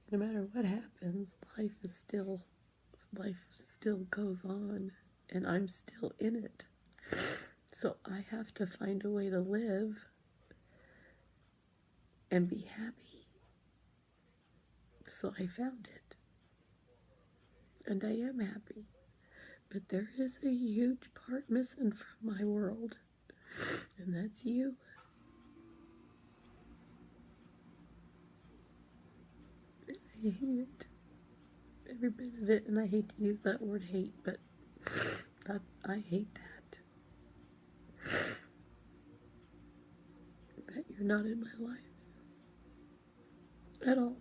No matter what happens, life still goes on, and I'm still in it. So I have to find a way to live and be happy. So I found it. And I am happy. But there is a huge part missing from my world. And that's you. And I hate it. Every bit of it. And I hate to use that word hate, but I hate that. That you're not in my life. At all.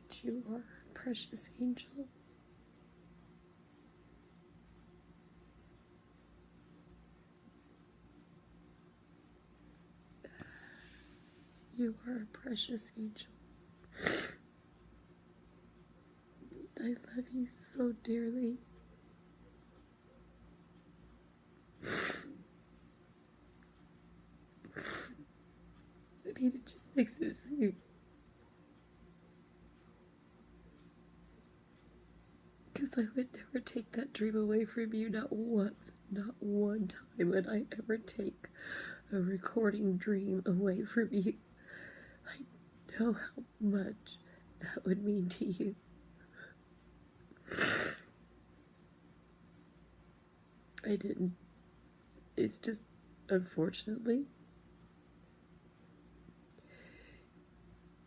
But you are a precious angel. You are a precious angel. I love you so dearly. I mean, it just makes it seem. Because I would never take that dream away from you, not once, not one time would I ever take a recording dream away from you. I know how much that would mean to you. I didn't. It's just, unfortunately,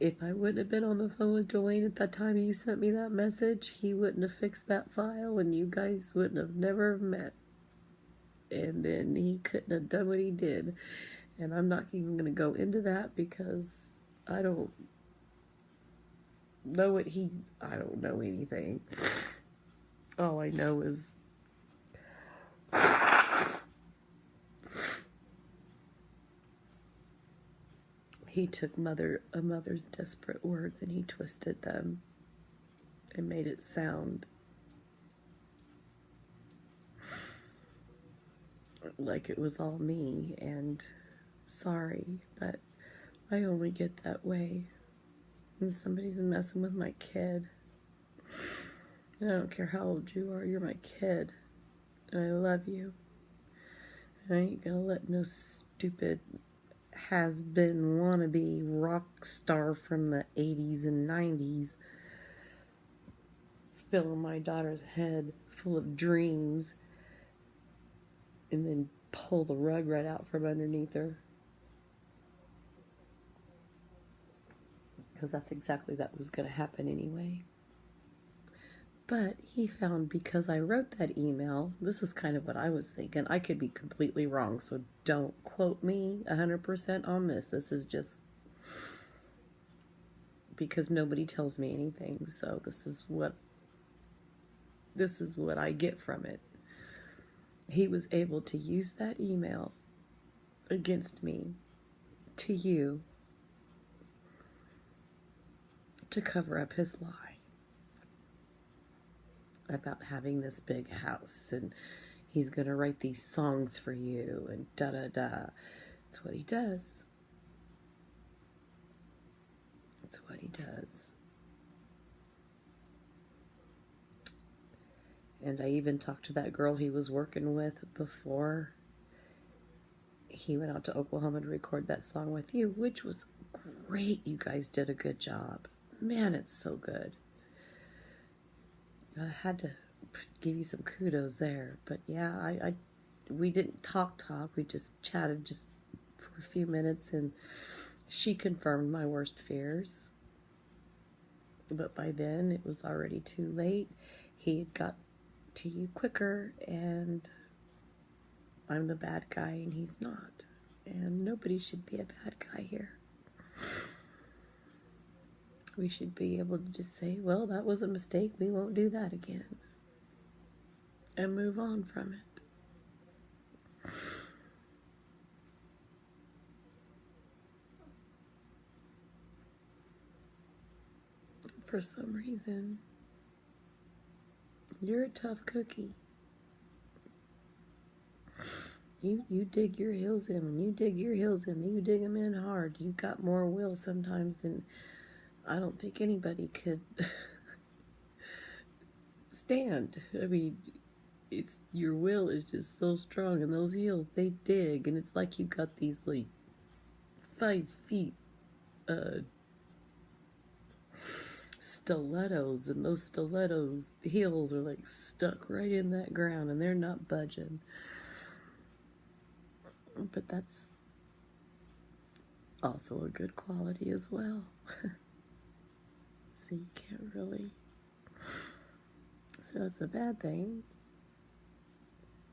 if I wouldn't have been on the phone with Dwayne at that time you sent me that message, he wouldn't have fixed that file and you guys wouldn't have never met. And then he couldn't have done what he did. And I'm not even going to go into that because I don't know I don't know anything. All I know is he took a mother's desperate words and he twisted them and made it sound like it was all me. And sorry, but I only get that way when somebody's messing with my kid. And I don't care how old you are, you're my kid. And I love you. And I ain't gonna let no stupid has-been wannabe rock star from the 80s and 90s filling my daughter's head full of dreams and then pull the rug right out from underneath her. Because that's exactly that was going to happen anyway. But he found, because I wrote that email, this is kind of what I was thinking. I could be completely wrong, so don't quote me 100% on this. This is just because nobody tells me anything, so this is what I get from it. He was able to use that email against me to you to cover up his lie about having this big house and he's going to write these songs for you and da-da-da. That's what he does. That's what he does. And I even talked to that girl he was working with before he went out to Oklahoma to record that song with you, which was great. You guys did a good job. Man, it's so good. I had to give you some kudos there. But yeah, we didn't talk. We just chatted just for a few minutes, and she confirmed my worst fears. But by then, it was already too late. He had got to you quicker, and I'm the bad guy, and he's not. And nobody should be a bad guy here. We should be able to just say, well, that was a mistake. We won't do that again. And move on from it. For some reason, You're a tough cookie. You dig your heels in. When you dig your heels in, you dig them in hard. You've got more will sometimes than I don't think anybody could stand. I mean, it's your will is just so strong, and those heels, they dig, and it's like you've got these like 5 feet stilettos, and those stilettos heels are like stuck right in that ground, and they're not budging. But that's also a good quality as well. So you can't really, so that's a bad thing.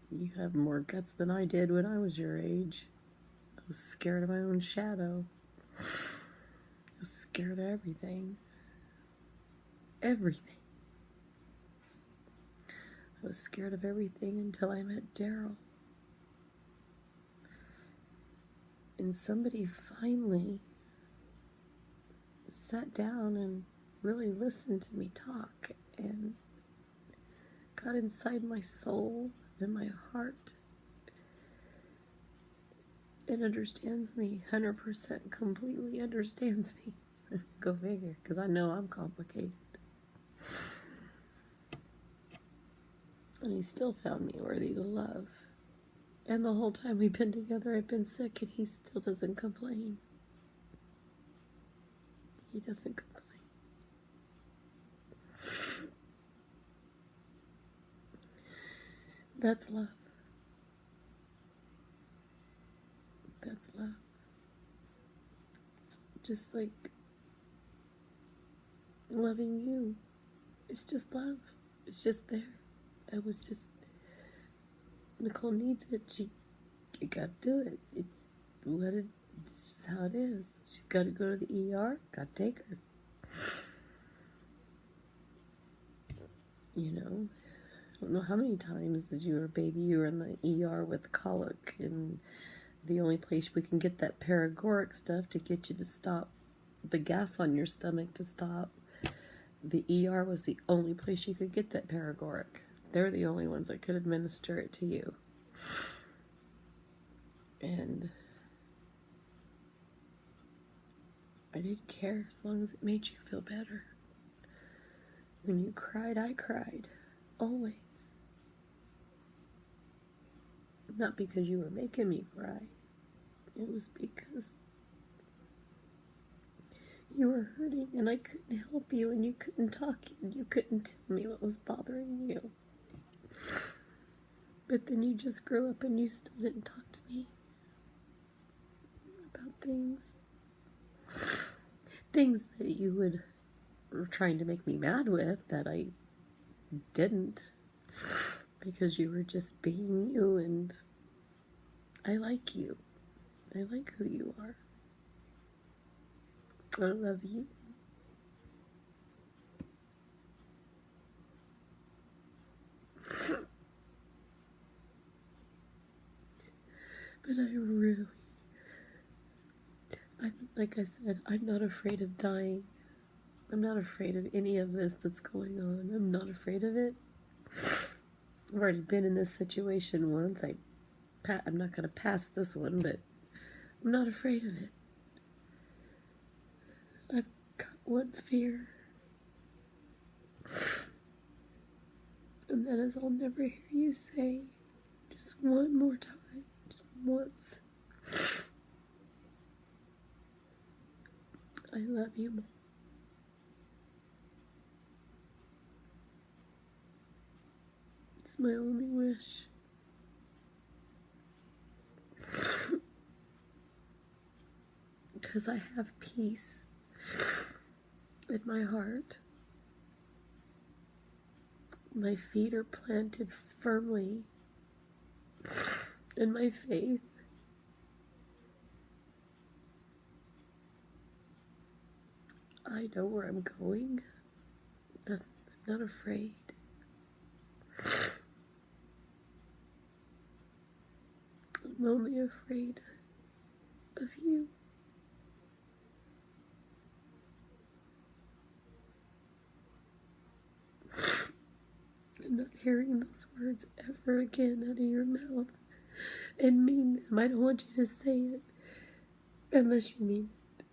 You have more guts than I did when I was your age. I was scared of my own shadow. I was scared of everything. Everything. I was scared of everything until I met Daryl. And somebody finally sat down and really listened to me talk and got inside my soul and my heart and understands me 100%, completely understands me. Go figure, because I know I'm complicated. And he still found me worthy to love. And the whole time we've been together, I've been sick, and he still doesn't complain. He doesn't complain. That's love. That's love. Just like loving you. It's just love. It's just there. Nicole needs it. You gotta do it. It's just how it is. She's gotta go to the ER. Gotta take her. You know, I don't know how many times as you were a baby you were in the ER with colic, and the only place we can get that paregoric stuff to get you to stop the gas on your stomach to stop. The ER was the only place you could get that paregoric. They're the only ones that could administer it to you. And I didn't care as long as it made you feel better. When you cried, I cried. Always. Not because you were making me cry. It was because you were hurting and I couldn't help you, and you couldn't talk, and you couldn't tell me what was bothering you. But then you just grew up and you still didn't talk to me about things. Things that you were trying to make me mad with that I didn't, because you were just being you, and I like you. I like who you are. I love you. But like I said, I'm not afraid of dying. I'm not afraid of any of this that's going on. I'm not afraid of it. I've already been in this situation once. I'm not going to pass this one, but I'm not afraid of it. I've got one fear. And that is I'll never hear you say, just one more time, just once, I love you, Mom. It's my only wish. Because I have peace in my heart. My feet are planted firmly in my faith. I know where I'm going. I'm not afraid. I'm only afraid of you. I'm not hearing those words ever again out of your mouth and mean them. I don't want you to say it unless you mean it.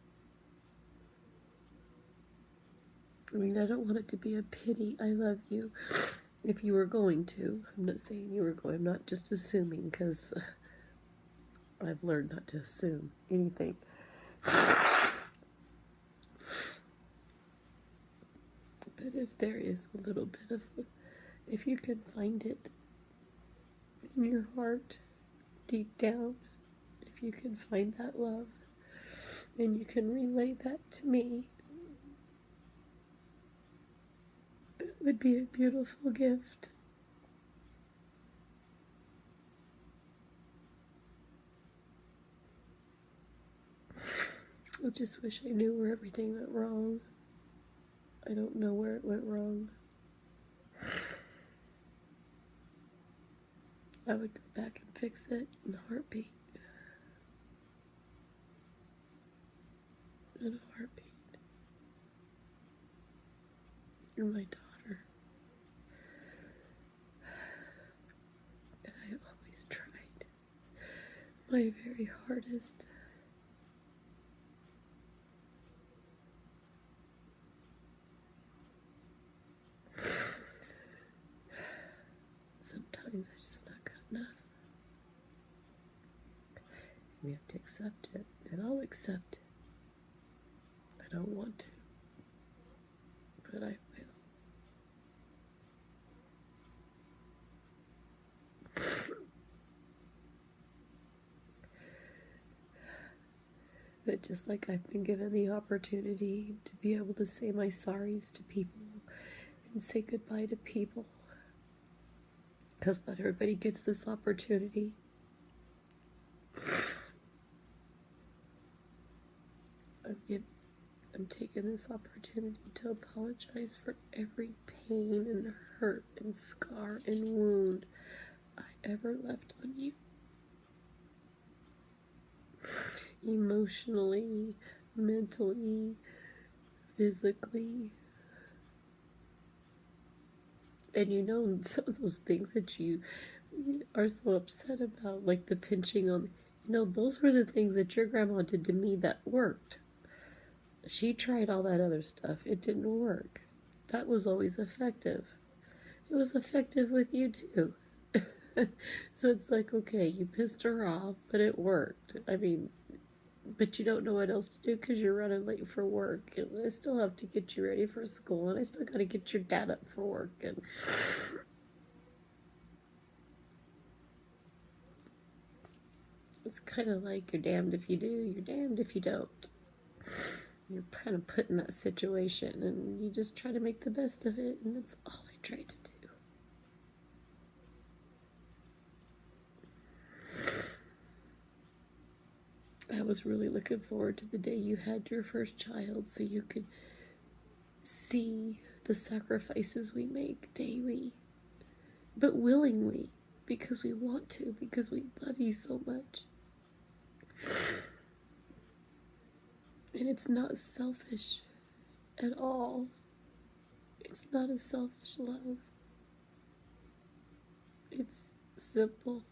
I mean, I don't want it to be a pity. I love you. If you were going to. I'm not saying you were going. I'm not just assuming, because I've learned not to assume anything. But if there is a little bit of, if you can find it in your heart, deep down, if you can find that love, and you can relay that to me, that would be a beautiful gift. I just wish I knew where everything went wrong. I don't know where it went wrong. I would go back and fix it in a heartbeat. In a heartbeat. You're my daughter. And I always tried my very hardest. Sometimes it's just not good enough. We have to accept it, and I'll accept it. I don't want to, but I will. But just like I've been given the opportunity to be able to say my sorries to people and say goodbye to people, because not everybody gets this opportunity. I'm taking this opportunity to apologize for every pain and hurt and scar and wound I ever left on you. Emotionally, mentally, physically. And you know, some of those things that you are so upset about, like the pinching on, you know, those were the things that your grandma did to me that worked. She tried all that other stuff. It didn't work. That was always effective. It was effective with you too. So it's like, okay, you pissed her off, but it worked. I mean, but you don't know what else to do because you're running late for work. And I still have to get you ready for school. And I still got to get your dad up for work. And it's kind of like you're damned if you do, you're damned if you don't. You're kind of put in that situation, and you just try to make the best of it, and that's all I tried to do. I was really looking forward to the day you had your first child so you could see the sacrifices we make daily, but willingly, because we want to, because we love you so much. And it's not selfish at all. It's not a selfish love. It's simple,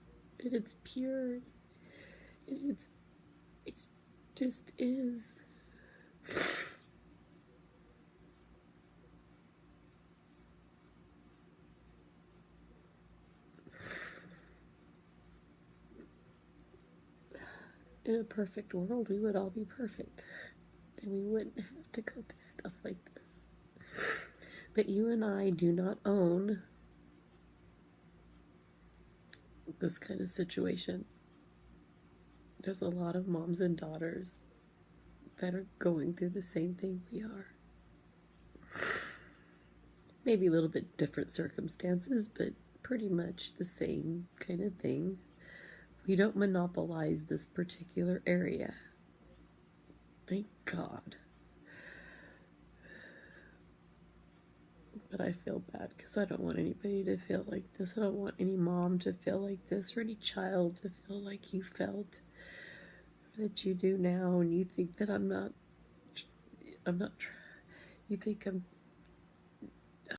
and it's pure, and it just is. In a perfect world, we would all be perfect, and we wouldn't have to go through stuff like this. But you and I do not own this kind of situation. There's a lot of moms and daughters that are going through the same thing we are. Maybe a little bit different circumstances, but pretty much the same kind of thing. We don't monopolize this particular area. Thank God. But I feel bad because I don't want anybody to feel like this. I don't want any mom to feel like this, or any child to feel like you felt, or that you do now, and you think that I'm not, you think I'm